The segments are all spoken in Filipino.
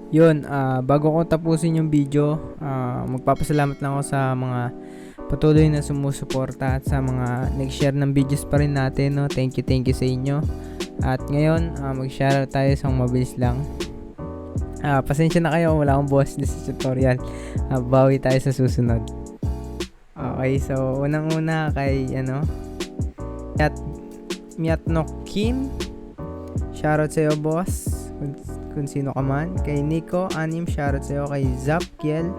Yun, bago ko tapusin yung video, magpapasalamat lang ako sa mga patuloy na sumusuporta at sa mga nag-share ng videos pa rin natin, no? Thank you sa inyo. At ngayon, mag-share tayo sa mabilis lang. Pasensya na kayo, wala akong boss sa tutorial. Bawi tayo sa susunod. Okay, so unang-una kay Miatno Kim. Shoutout sa'yo, boss. Kung sino ka man. Kay Nico Anim, shoutout sa'yo. Kay Zap Kiel,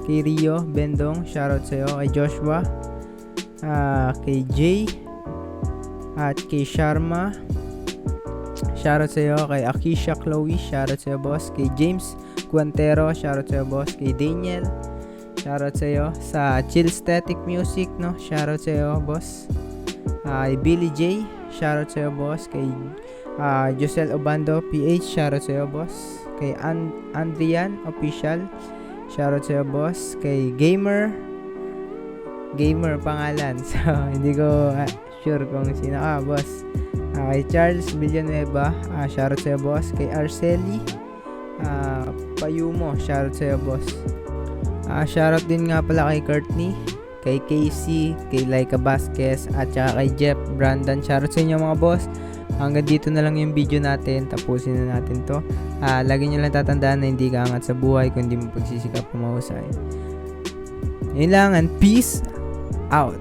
kay Rio Bendong, shoutout sa'yo. Kay Joshua, kay Jay, at kay Sharma, shoutout sa'yo. Kay Akisha Chloe, shoutout sa'yo, boss. Kay James Guantero, shoutout sa'yo, boss. Kay Daniel, shoutout sa'yo. Sa Chill Static Music, no, shoutout sa'yo, boss. Kay Billy J, shoutout sa'yo, boss. Kay Josel Obando PH, shoutout sa'yo, boss. Kay Andrian Official, shoutout sa'yo, boss. Kay Gamer pangalan, so hindi ko sure kung sino ka, boss. Kay Charles Villanueva, shoutout sa'yo, boss. Kay Arceli Payumo, shoutout sa'yo, boss. Shoutout din nga pala kay Courtney, kay Casey, kay Laika Vasquez, at saka kay Jeff Brandon. Shoutout sa inyo, mga boss. Hanggang dito na lang yung video natin. Tapusin na natin to. Lagi nyo lang tatandaan na hindi ka angat sa buhay kung hindi mo pagsisikap pumahusay. Yun lang, and peace out.